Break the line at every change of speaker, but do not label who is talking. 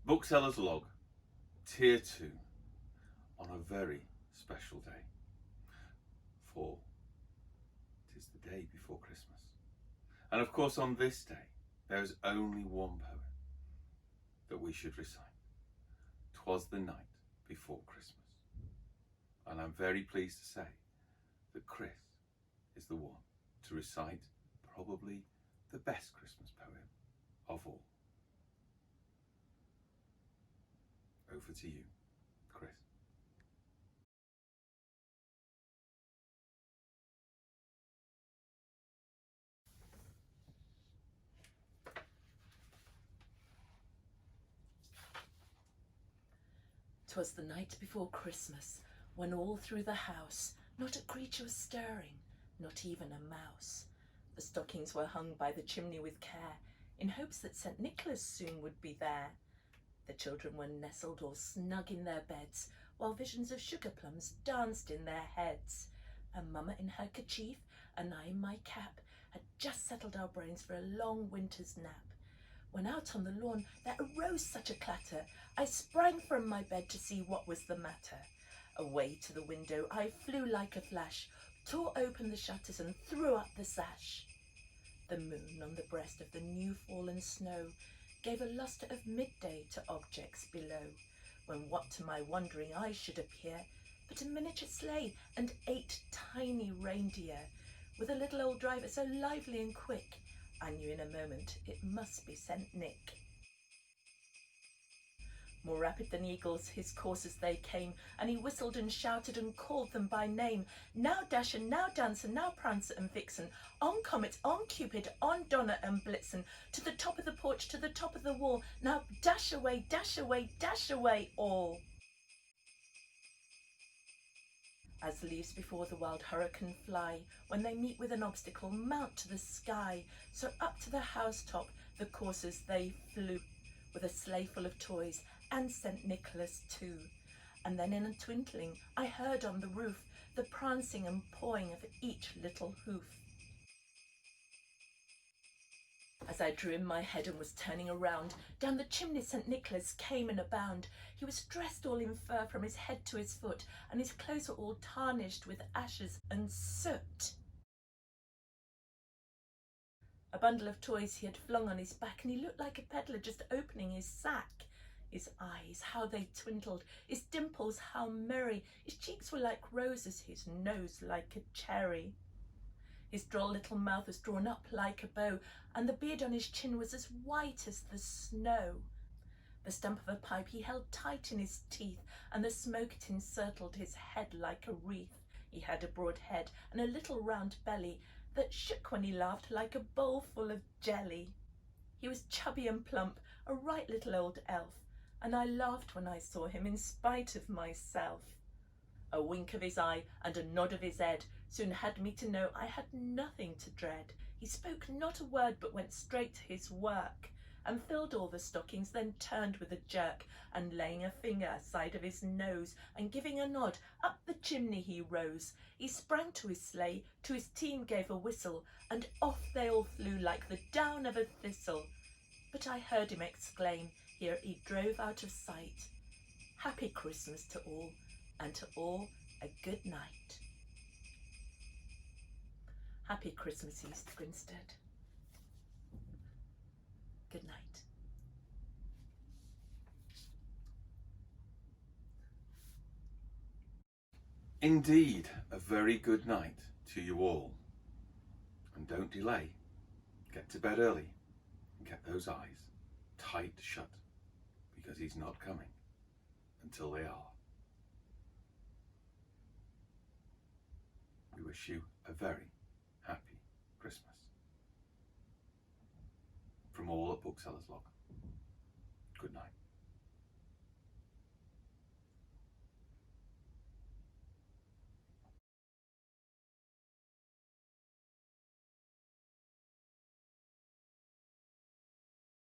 Bookseller's Log, Tier 2, on a very special day, for it is the day before Christmas. And of course on this day there is only one poem that we should recite. 'Twas the night before Christmas. And I'm very pleased to say that Chris is the one to recite probably the best Christmas poem of all. Over to you, Chris.
"'Twas the night before Christmas, when all through the house not a creature was stirring, not even a mouse. The stockings were hung by the chimney with care, in hopes that St. Nicholas soon would be there. The children were nestled all snug in their beds, while visions of sugar plums danced in their heads. And Mamma in her kerchief, and I in my cap, had just settled our brains for a long winter's nap, when out on the lawn there arose such a clatter, I sprang from my bed to see what was the matter. Away to the window I flew like a flash, tore open the shutters and threw up the sash. The moon on the breast of the new-fallen snow gave a lustre of midday to objects below, when what to my wondering eye should appear but a miniature sleigh and 8 tiny reindeer, with a little old driver so lively and quick, I knew in a moment it must be St. Nick. More rapid than eagles his coursers they came, and he whistled and shouted and called them by name. Now Dasher, now Dancer, now Prancer and Vixen, on Comet, on Cupid, on Donner and Blitzen, to the top of the porch, to the top of the wall, now dash away, dash away, dash away all. As leaves before the wild hurricane fly, when they meet with an obstacle, mount to the sky, so up to the housetop the coursers they flew, with a sleigh full of toys, and St. Nicholas too. And then in a twinkling I heard on the roof the prancing and pawing of each little hoof. As I drew in my head and was turning around, down the chimney St. Nicholas came in a bound. He was dressed all in fur from his head to his foot, and his clothes were all tarnished with ashes and soot. A bundle of toys he had flung on his back, and he looked like a peddler just opening his sack. His eyes, how they twinkled, his dimples, how merry, his cheeks were like roses, his nose like a cherry. His droll little mouth was drawn up like a bow, and the beard on his chin was as white as the snow. The stump of a pipe he held tight in his teeth, and the smoke it encircled his head like a wreath. He had a broad head and a little round belly that shook when he laughed like a bowl full of jelly. He was chubby and plump, a right little old elf, and I laughed when I saw him in spite of myself. A wink of his eye and a nod of his head soon had me to know I had nothing to dread. He spoke not a word, but went straight to his work, and filled all the stockings, then turned with a jerk, and laying a finger aside of his nose, and giving a nod, up the chimney he rose. He sprang to his sleigh, to his team gave a whistle, and off they all flew like the down of a thistle. But I heard him exclaim, ere he drove out of sight, "Happy Christmas to all, and to all a good night." Happy Christmas, East Grinstead. Good night.
Indeed, a very good night to you all. And don't delay. Get to bed early and get those eyes tight shut, because he's not coming until they are. We wish you a very happy Christmas. From all at Bookseller's Log. Good night.